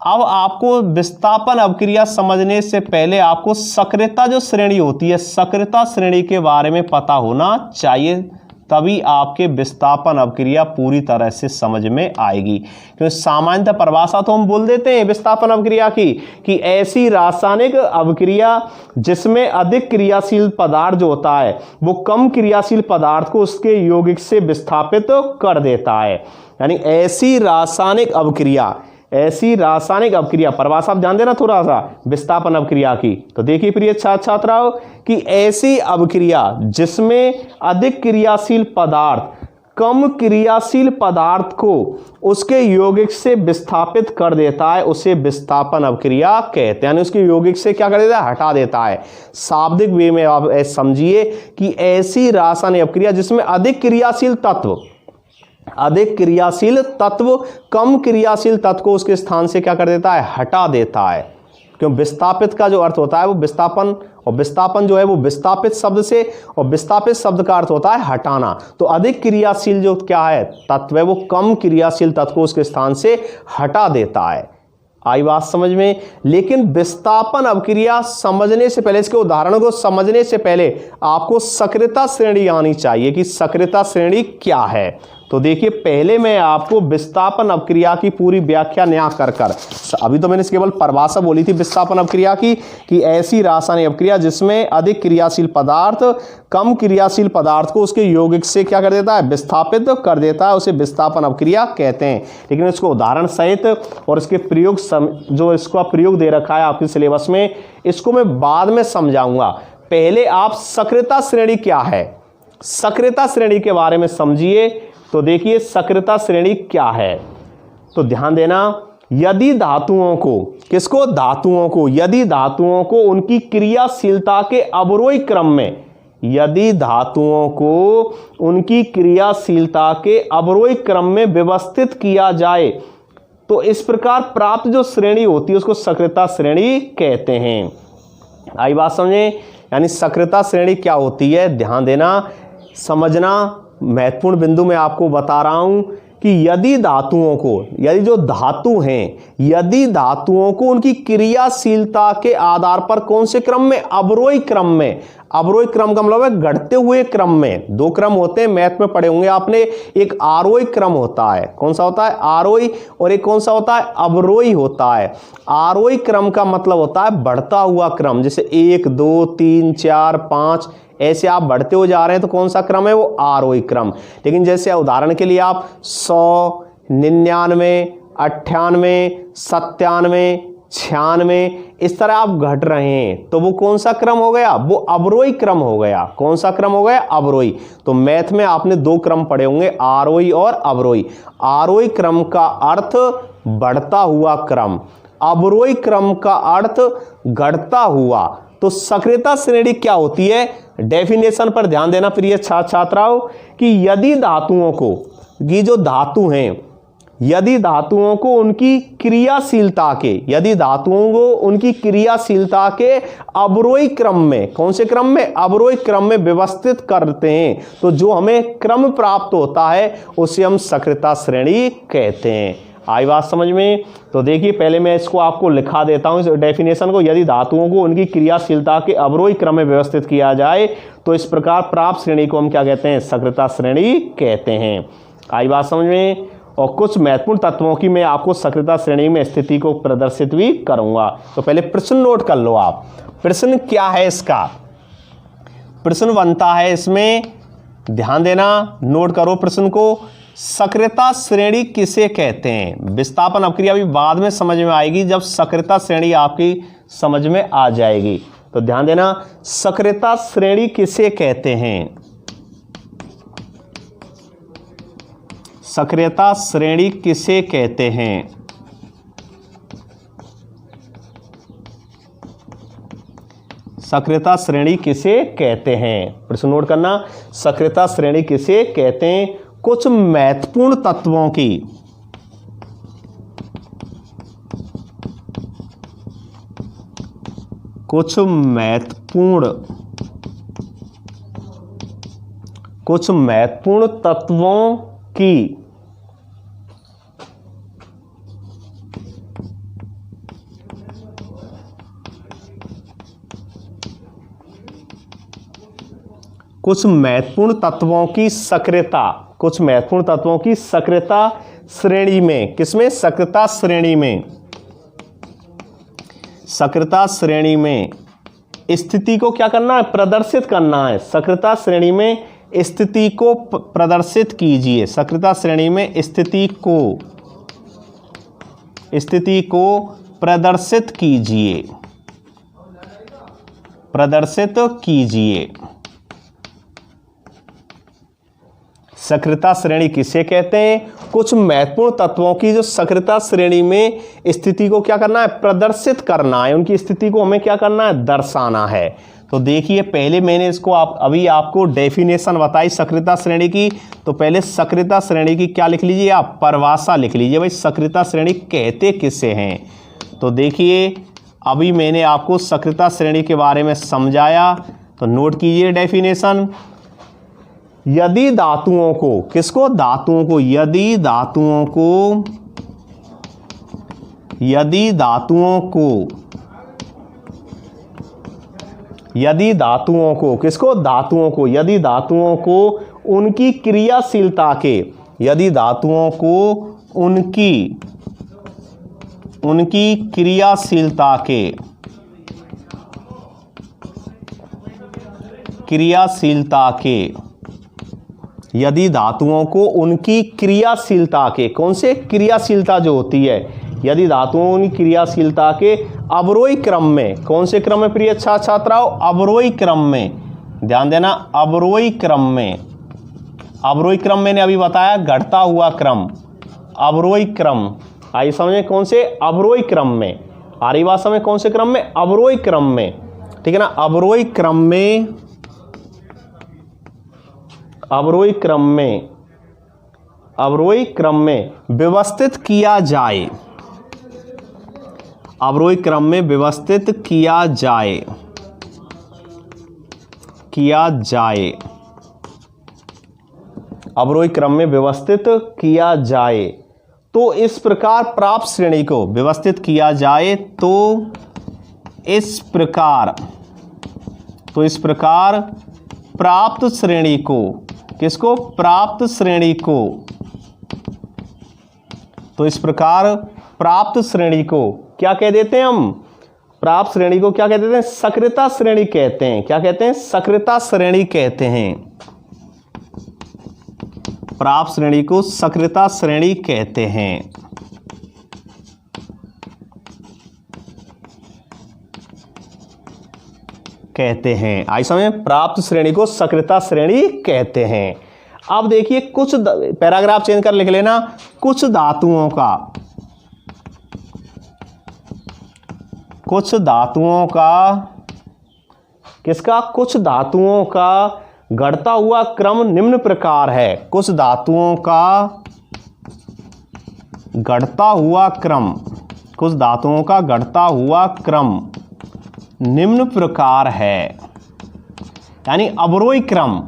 अब आपको विस्थापन अवक्रिया समझने से पहले आपको सक्रियता जो श्रेणी होती है, सक्रियता श्रेणी के बारे में पता होना चाहिए, तभी आपके विस्थापन अवक्रिया पूरी तरह से समझ में आएगी। क्योंकि सामान्यतः परिभाषा तो हम बोल देते हैं विस्थापन अवक्रिया की कि ऐसी रासायनिक अवक्रिया जिसमें अधिक क्रियाशील पदार्थ जो होता है वो कम क्रियाशील पदार्थ को उसके यौगिक से विस्थापित कर देता है। यानी ऐसी रासायनिक अवक्रिया, ऐसी रासायनिक अवक्रिया, परिभाषा आप ध्यान देना थोड़ा सा विस्थापन अवक्रिया की। तो देखिए प्रिय छात्राओं कि ऐसी अवक्रिया जिसमें अधिक क्रियाशील पदार्थ कम क्रियाशील पदार्थ को उसके यौगिक से विस्थापित कर देता है, उसे विस्थापन अवक्रिया कहते हैं। यानी उसके यौगिक से क्या कर देता है? हटा देता है। शाब्दिक वे में आप समझिए कि ऐसी रासायनिक अवक्रिया जिसमें अधिक क्रियाशील तत्व कम क्रियाशील तत्व को उसके स्थान से क्या कर देता है? हटा देता है। क्यों? विस्थापित का जो अर्थ होता है वो विस्थापन, और विस्थापन जो है वो विस्थापित शब्द से, और विस्थापित शब्द का अर्थ होता है हटाना। तो अधिक क्रियाशील जो क्या है तत्व है वो कम क्रियाशील तत्व को उसके स्थान से हटा देता है। आई बात समझ में? लेकिन विस्थापन अवक्रिया समझने से पहले, इसके उदाहरणों को समझने से पहले आपको सक्रियता श्रेणी आनी चाहिए कि सक्रियता श्रेणी क्या है। तो देखिए पहले मैं आपको विस्थापन अवक्रिया की पूरी व्याख्या न्याय कर अभी तो मैंने केवल परिभाषा बोली थी विस्थापन अवक्रिया की कि ऐसी रासायनिक अवक्रिया जिसमें अधिक क्रियाशील पदार्थ कम क्रियाशील पदार्थ को उसके यौगिक से क्या कर देता है? विस्थापित कर देता है, उसे विस्थापन अवक्रिया कहते हैं। लेकिन इसको उदाहरण सहित और इसके प्रयोग जो इसका प्रयोग दे रखा है आपके सिलेबस में, इसको मैं बाद में समझाऊंगा। पहले आप सक्रियता श्रेणी क्या है, सक्रियता श्रेणी के बारे में समझिए। तो देखिए सक्रियता श्रेणी क्या है, तो ध्यान देना, यदि धातुओं को, किसको? धातुओं को, यदि धातुओं को उनकी क्रियाशीलता के अवरोही क्रम में, यदि धातुओं को उनकी क्रियाशीलता के अवरोही क्रम में व्यवस्थित किया जाए तो इस प्रकार प्राप्त जो श्रेणी होती है उसको सक्रियता श्रेणी कहते हैं। आई बात समझे? यानी सक्रियता श्रेणी क्या होती है, ध्यान देना, समझना, महत्वपूर्ण बिंदु मैं आपको बता रहा हूं कि यदि धातुओं को, यदि जो धातु हैं, यदि धातुओं को उनकी क्रियाशीलता के आधार पर कौन से क्रम में? अवरोही क्रम में। अवरोही क्रम का मतलब है घटते हुए क्रम में। दो क्रम होते हैं, मैथ में पढ़े होंगे आपने, एक आरोही क्रम होता है। कौन सा होता है? आरोही। और एक कौन सा होता है? अवरोही होता है। आरोही क्रम का मतलब होता है बढ़ता हुआ क्रम, जैसे 1 2 3 4 5 ऐसे आप बढ़ते हो जा रहे हैं तो कौन सा क्रम है? वो आरोही क्रम। लेकिन जैसे उदाहरण के लिए आप 100 99 98 97 96 इस तरह आप घट रहे हैं तो वो कौन सा क्रम हो गया? वो अवरोही क्रम हो गया। कौन सा क्रम हो गया? अवरोही। तो मैथ में आपने दो क्रम पढ़े होंगे, आरोही और अवरोही। आरोही क्रम का अर्थ बढ़ता हुआ क्रम, अवरोही क्रम का अर्थ घटता हुआ। तो सक्रियता श्रेणी क्या होती है? डेफिनेशन पर ध्यान देना प्रिय छात्राओं कि यदि धातुओं को, ये जो धातु हैं, यदि धातुओं को उनकी क्रियाशीलता के, यदि धातुओं को उनकी क्रियाशीलता के अवरोही क्रम में, कौन से क्रम में? अवरोही क्रम में व्यवस्थित करते हैं तो जो हमें क्रम प्राप्त होता है उसे हम सक्रियता श्रेणी कहते हैं। आई बात समझ में? तो देखिए पहले मैं इसको आपको लिखा देता हूँ इस डेफिनेशन को। यदि धातुओं को उनकी क्रियाशीलता के अवरोही क्रम में व्यवस्थित किया जाए तो इस प्रकार प्राप्त श्रेणी को हम क्या कहते हैं? सक्रियता श्रेणी कहते हैं। आई बात समझ में? और कुछ महत्वपूर्ण तत्वों की मैं आपको सक्रियता श्रेणी में स्थिति को प्रदर्शित भी करूंगा। तो पहले प्रश्न नोट कर लो आप। प्रश्न क्या है इसका? प्रश्न बनता है इसमें, ध्यान देना, नोट करो प्रश्न को। सक्रियता श्रेणी किसे कहते हैं? विस्थापन अपक्रिया भी बाद में समझ में आएगी जब सक्रियता श्रेणी आपकी समझ में आ जाएगी। तो ध्यान देना, सक्रियता श्रेणी किसे कहते हैं? सक्रियता श्रेणी किसे कहते हैं? सक्रियता श्रेणी किसे कहते हैं? प्रश्न नोट करना, सक्रियता श्रेणी किसे कहते हैं? कुछ महत्वपूर्ण तत्वों की कुछ महत्वपूर्ण तत्वों की कुछ महत्वपूर्ण तत्वों की सक्रियता, कुछ महत्वपूर्ण तत्वों की सक्रियता श्रेणी में, किसमें? सक्रियता श्रेणी में, सक्रियता श्रेणी में स्थिति को क्या करना है? प्रदर्शित करना है। सक्रियता श्रेणी में स्थिति को प्रदर्शित कीजिए। सक्रियता श्रेणी में स्थिति को प्रदर्शित कीजिए, प्रदर्शित कीजिए। सक्रियता श्रेणी किसे कहते हैं? कुछ महत्वपूर्ण तत्वों की जो सक्रियता श्रेणी में स्थिति को क्या करना है? प्रदर्शित करना है। उनकी स्थिति को हमें क्या करना है? दर्शाना है। तो देखिए पहले मैंने इसको अभी आपको डेफिनेशन बताई सक्रियता श्रेणी की। तो पहले सक्रियता श्रेणी की क्या लिख लीजिए आप? परिभाषा लिख लीजिए भाई, सक्रियता श्रेणी कहते किसे हैं। तो देखिए अभी मैंने आपको सक्रियता श्रेणी के बारे में समझाया, तो नोट कीजिए डेफिनेशन। यदि धातुओं को, किसको? धातुओं को, यदि धातुओं को किसको? धातुओं को, यदि धातुओं को उनकी क्रियाशीलता के, यदि धातुओं को उनकी क्रियाशीलता के यदि धातुओं को उनकी क्रियाशीलता के, कौन से? क्रियाशीलता जो होती है, यदि धातुओं उनकी क्रियाशीलता के अवरोही क्रम में, कौन से क्रम में प्रिय छात्राओं? अवरोही क्रम में, ध्यान देना, अवरोही क्रम में। अवरोही क्रम मैंने अभी बताया, घटता हुआ क्रम, अवरोही क्रम। आइए समझें कौन से? अवरोही क्रम में। आ रही बात समझ? कौन से क्रम में? अवरोही क्रम में, ठीक है ना। अवरोही क्रम में, अवरोही क्रम में, अवरोही क्रम में व्यवस्थित किया जाए, अवरोही क्रम में व्यवस्थित किया जाए, अवरोही क्रम में व्यवस्थित किया जाए। तो इस प्रकार प्राप्त श्रेणी को व्यवस्थित किया जाए तो इस प्रकार प्राप्त श्रेणी को, किसको? प्राप्त श्रेणी को। तो इस प्रकार प्राप्त श्रेणी को क्या कह देते हैं हम? प्राप्त श्रेणी को क्या कह देते हैं? सक्रियता श्रेणी कहते हैं। क्या कहते हैं? सक्रियता श्रेणी कहते हैं। प्राप्त श्रेणी को सक्रियता श्रेणी कहते हैं। आई समझ? प्राप्त श्रेणी को सक्रियता श्रेणी कहते हैं। अब देखिए कुछ पैराग्राफ चेंज कर लिख लेना। कुछ धातुओं का किसका? कुछ धातुओं का घटता हुआ क्रम निम्न प्रकार है। कुछ धातुओं का घटता हुआ क्रम, कुछ धातुओं का घटता हुआ क्रम निम्न प्रकार है। यानी अवरोही क्रम,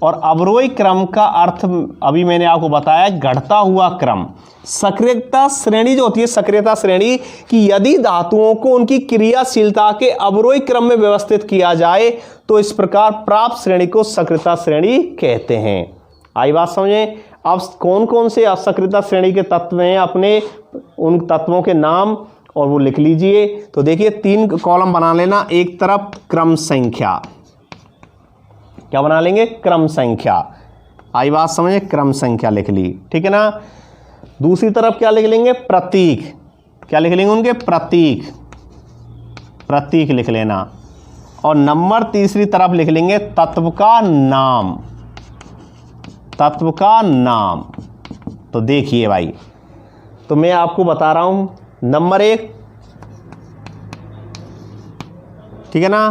और अवरोही क्रम का अर्थ अभी मैंने आपको बताया घटता हुआ क्रम। सक्रियता श्रेणी जो होती है, सक्रियता श्रेणी कि यदि धातुओं को उनकी क्रियाशीलता के अवरोही क्रम में व्यवस्थित किया जाए तो इस प्रकार प्राप्त श्रेणी को सक्रियता श्रेणी कहते हैं। आई बात समझें। अब कौन कौन से सक्रियता श्रेणी के तत्व हैं, अपने उन तत्वों के नाम और वो लिख लीजिए। तो देखिए 3 कॉलम बना लेना, एक तरफ क्रम संख्या, क्या बना लेंगे, क्रम संख्या। आई बात समझे, क्रम संख्या लिख ली, ठीक है ना। दूसरी तरफ क्या लिख लेंगे, प्रतीक, क्या लिख लेंगे उनके, प्रतीक, प्रतीक लिख लेना। और नंबर तीसरी तरफ लिख लेंगे तत्व का नाम, तत्व का नाम। तो देखिए भाई, तो मैं आपको बता रहा हूं, नंबर 1, ठीक है ना,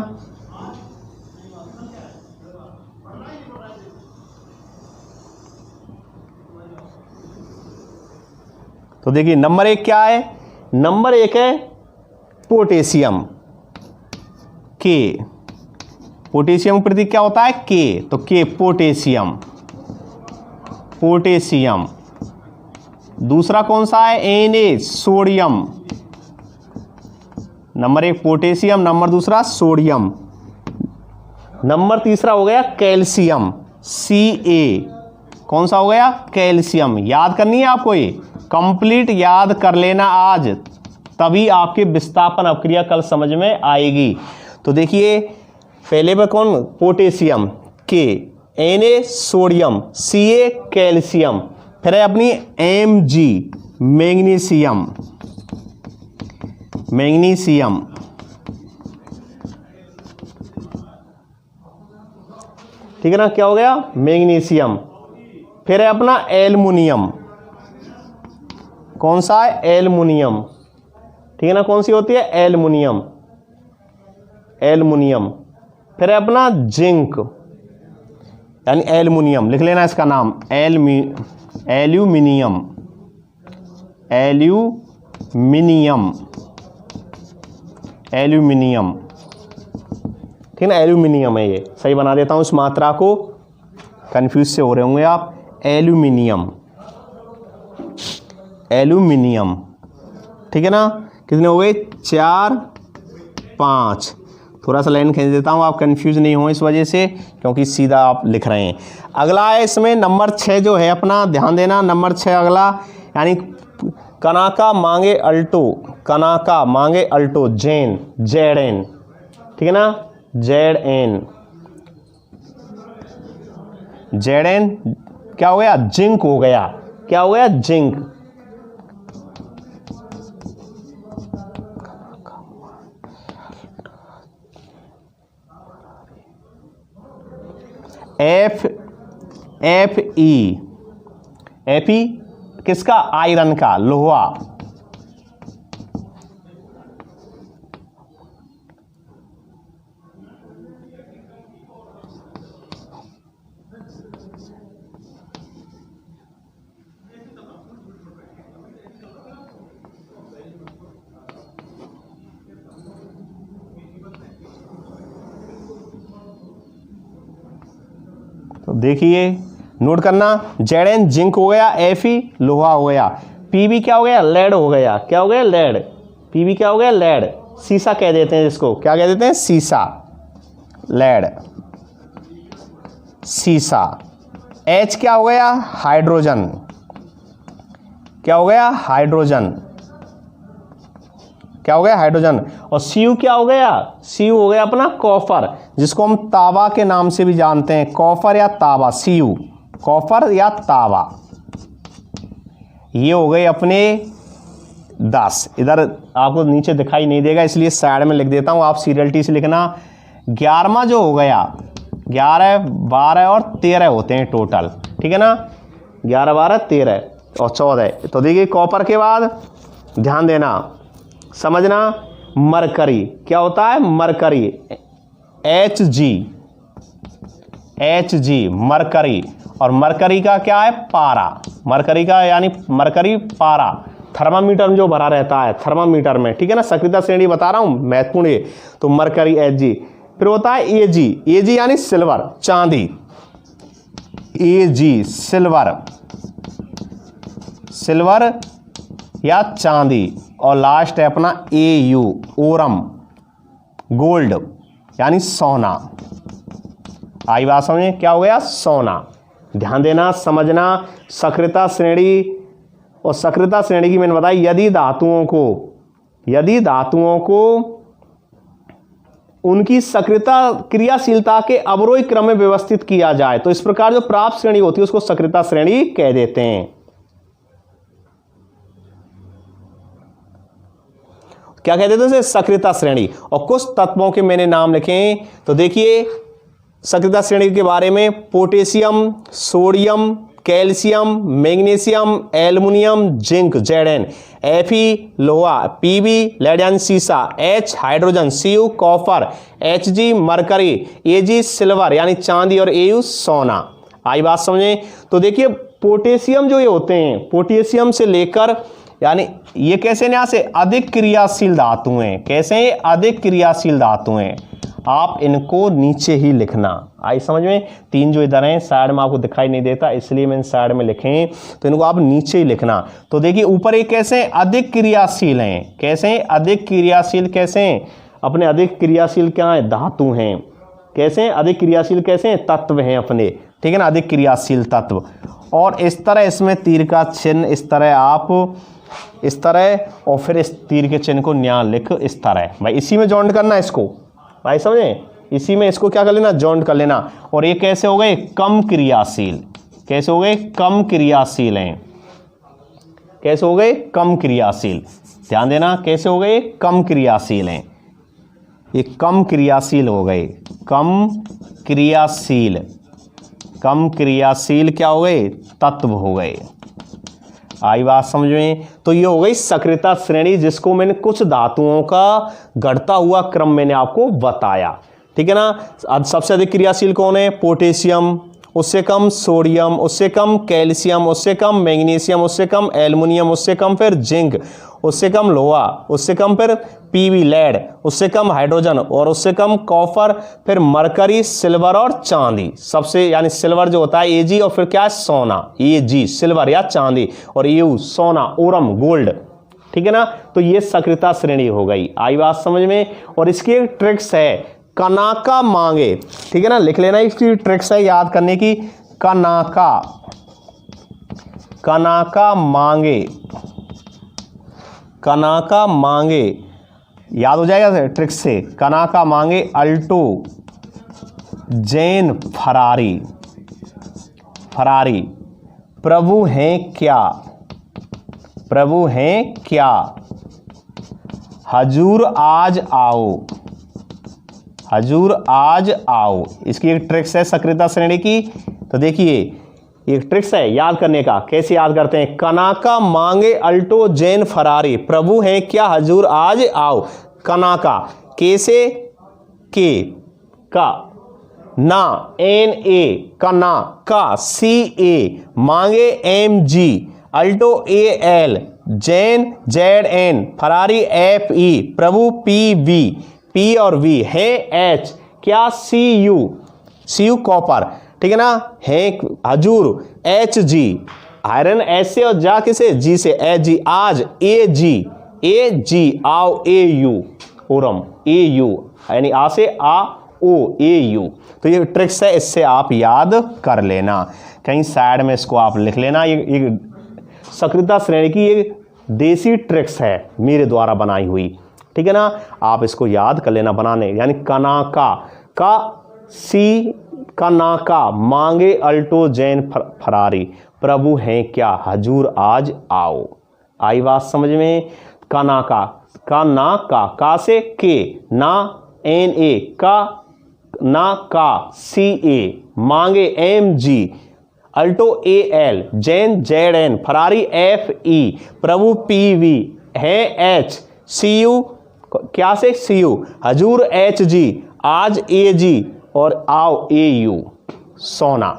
तो देखिए नंबर 1 क्या है, नंबर 1 है पोटेशियम, के। पोटेशियम प्रतीक क्या होता है, के, तो के पोटेशियम, पोटेशियम। दूसरा कौन सा है, Na, sodium. Number 1 potassium, number दूसरा सोडियम। नंबर तीसरा हो गया कैल्शियम, Ca। कौन सा हो गया, कैल्शियम। याद करनी है आपको, ये कंप्लीट याद कर लेना आज, तभी आपके विस्थापन अपक्रिया कल समझ में आएगी। तो देखिए पहले पर कौन, पोटेशियम, के, Na सोडियम, Ca कैल्शियम, फिर है अपनी Mg मैग्नीशियम, मैग्नीशियम, ठीक है ना, क्या हो गया, मैग्नीशियम। फिर है अपना एल्युमिनियम, कौन सा है, एल्युमिनियम, ठीक है ना, कौन सी होती है, एल्युमिनियम, एल्युमिनियम। फिर है अपना जिंक, यानी एल्युमिनियम, लिख लेना इसका नाम, एल्यूमिनियम, एल्यूमिनियम, एल्यूमिनियम, ठीक है ना, एल्यूमिनियम है ये, सही बना देता हूं इस मात्रा को, कंफ्यूज से हो रहे होंगे आप, एल्यूमिनियम, एल्यूमिनियम, ठीक है ना। कितने हो गए, 4, 5। थोड़ा सा लाइन खींच देता हूँ, आप कंफ्यूज नहीं हो इस वजह से, क्योंकि सीधा आप लिख रहे हैं। अगला है इसमें नंबर 6 जो है अपना, ध्यान देना, नंबर 6 अगला, यानी कनाका मांगे अल्टो, कनाका मांगे अल्टो, जेन, Zn, ठीक है ना, Zn, Zn क्या हो गया, जिंक हो गया, क्या हो गया, जिंक। Fe किसका, आयरन का, लोहा। तो देखिए नोट करना, Zn जिंक हो गया, Fe लोहा हो गया, Pb क्या हो गया, लेड हो गया, क्या हो गया, लेड। Pb क्या हो गया, लेड, सीसा कह देते हैं जिसको, क्या कह देते हैं, सीसा, लेड, सीसा। H क्या हो गया, हाइड्रोजन, क्या हो गया, हाइड्रोजन, क्या हो गया, हाइड्रोजन। और Cu क्या हो गया, Cu हो गया अपना कॉपर, जिसको हम तांबा के नाम से भी जानते हैं, कॉपर या तांबा, Cu, कॉपर या तांबा। ये हो गए अपने 10। इधर आपको नीचे दिखाई नहीं देगा इसलिए साइड में लिख देता हूं, आप सीरियलिटी से लिखना। 11वां जो हो गया, 11, 12 और 13 होते हैं टोटल, ठीक है ना, 11, 12, 13 और 14। तो देखिए कॉपर के बाद ध्यान देना, समझना, मरकरी क्या होता है, मरकरी, Hg, मरकरी। और मरकरी का क्या है, पारा, मरकरी का यानी मरकरी पारा, थर्मामीटर में जो भरा रहता है, थर्मामीटर में, ठीक है ना, सक्रियता श्रेणी बता रहा हूं, महत्वपूर्ण है। तो मरकरी, Hg। फिर होता है Ag यानी सिल्वर, चांदी, AG सिल्वर, सिल्वर या चांदी, और लास्ट है अपना AU ओरम गोल्ड यानी सोना। आई बात समझे, क्या हो गया? सोना। ध्यान देना, समझना, सक्रियता श्रेणी, और सक्रियता श्रेणी की मैंने बताई यदि धातुओं को उनकी सक्रियता क्रियाशीलता के अवरोही क्रम में व्यवस्थित किया जाए तो इस प्रकार जो प्राप्त श्रेणी होती है उसको सक्रियता श्रेणी कह देते हैं। क्या कहते थे उसे? सक्रियता श्रेणी। और कुछ तत्वों के मैंने नाम लिखे, तो देखिए सक्रियता श्रेणी के बारे में, potassium, sodium, calcium, magnesium, aluminium, zinc Zn, Fe लोहा, Pb लेड यानी सीसा, H hydrogen, Cu copper, Hg mercury, Ag silver यानी चांदी, और Au सोना। आई बात समझे? तो देखिए पोटेशियम जो ये होते हैं, पोटेशियम से लेकर, यानी ये कैसे, यहाँ से अधिक क्रियाशील धातु हैं। कैसे? अधिक क्रियाशील धातु हैं। आप इनको नीचे ही लिखना। आई समझ में? तीन जो इधर हैं साइड में आपको दिखाई नहीं देता इसलिए मैंने साइड में लिखे हैं, तो इनको आप नीचे ही लिखना। तो देखिए ऊपर एक कैसे अधिक क्रियाशील हैं, कैसे अधिक क्रियाशील, कैसे अपने अधिक क्रियाशील क्या है? धातु हैं। कैसे अधिक क्रियाशील, कैसे तत्व हैं अपने, ठीक है ना, अधिक क्रियाशील तत्व। और इस तरह इसमें तीर का चिन्ह, इस तरह आप इस तरह, और फिर इस तीर के चिन्ह को न्याय लिख इस तरह। भाई इसी में जॉइंट करना है इसको, भाई समझे? इसी में इसको क्या कर लेना? जॉइंट कर लेना। और ये कैसे हो गए? कम क्रियाशील। कैसे हो गए? कम क्रियाशील हैं। कैसे हो गए? कम क्रियाशील। ध्यान देना, कैसे हो गए? कम क्रियाशील हैं। ये कम क्रियाशील हो गए, कम क्रियाशील, कम क्रियाशील क्या हो गए? तत्व हो गए। आई बात समझ में? तो ये हो गई सक्रियता श्रेणी, जिसको मैंने कुछ धातुओं का घटता हुआ क्रम मैंने आपको बताया, ठीक है ना। सबसे अधिक क्रियाशील कौन है? पोटेशियम, उससे कम सोडियम, उससे कम कैल्शियम, उससे कम मैग्नीशियम, उससे कम एल्युमिनियम, उससे कम फिर जिंक, उससे कम लोहा, उससे कम फिर Pb लेड, उससे कम हाइड्रोजन, और उससे कम कॉपर, फिर मरकरी, सिल्वर और चांदी। सबसे यानी सिल्वर जो होता है Ag, और फिर क्या है? सोना, Ag सिल्वर या चांदी, और Au सोना, ओरम गोल्ड, ठीक है ना। तो ये सक्रियता श्रेणी हो गई। आई बात समझ में? और इसकी एक ट्रिक्स है, कनाका मांगे, ठीक है ना, लिख लेना। इसकी ट्रिक्स है याद करने की, कनाका, कनाका मांगे, कनाका मांगे, याद हो जाएगा ट्रिक्स से। कनाका मांगे, अल्टो, जैन, फरारी, फरारी, प्रभु हैं क्या, प्रभु हैं क्या, हजूर आज आओ, हजूर आज आओ। इसकी एक ट्रिक्स है सक्रियता श्रेणी की। तो देखिए एक ट्रिक्स है याद करने का, कैसे याद करते हैं? कनाका मांगे, अल्टो, जैन, फरारी, प्रभु हैं क्या, हजूर आज आओ। कनाका, कैसे? के का, ना, NA, कना का, CA, मांगे, MG, Alto AL, Jain ZN, Ferrari FE, प्रभु PV, P और V है H, क्या? CU कॉपर, ठीक है ना, है हजूर HG, आयरन S से, और जा किसे? G से, HG आज, AG आओ, AU ओरम, AU यानी आ से आ ओ, AU। तो ये ट्रिक्स है, इससे आप याद कर लेना, कहीं साइड में इसको आप लिख लेना। ये सक्रियता श्रेणी की ये देसी ट्रिक्स है मेरे द्वारा बनाई हुई, ठीक है ना। आप इसको याद कर लेना बनाने, यानी कनाका का, सी कनाका मांगे, अल्टो, जैन, फरारी, प्रभु हैं क्या, हजूर आज आओ। आई बात समझ में? कनाका, का ना का से के, ना NA, का ना का, CA, मांगे, MG, Alto AL, Jain ZN, Ferrari FE, प्रभु PV, है H, CU क्या से? CU, हजूर HG, आज AG, और आओ AU सोना,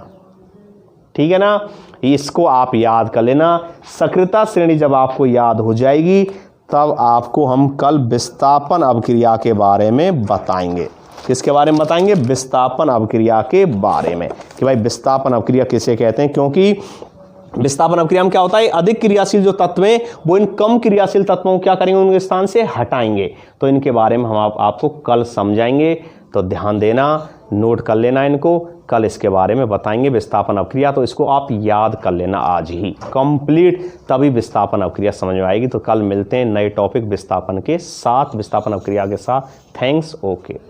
ठीक है ना। इसको आप याद कर लेना। सक्रियता श्रेणी जब आपको याद हो जाएगी तब आपको हम कल विस्थापन अभिक्रिया के बारे में बताएंगे। किसके बारे में बताएंगे? विस्थापन अवक्रिया के बारे में कि भाई विस्थापन अवक्रिया किसे कहते हैं, क्योंकि विस्थापन अवक्रिया में क्या होता है, अधिक क्रियाशील जो तत्व हैं वो इन कम क्रियाशील तत्वों को क्या करेंगे, उनके स्थान से हटाएंगे। तो इनके बारे में हम आपको कल समझाएंगे, तो ध्यान देना, नोट कर लेना इनको, कल इसके बारे में बताएंगे विस्थापन अवक्रिया। तो इसको आप याद कर लेना आज ही कंप्लीट, तभी विस्थापन अवक्रिया समझ में आएगी। तो कल मिलते हैं नए टॉपिक विस्थापन के साथ, विस्थापन अवक्रिया के साथ। Thanks, okay.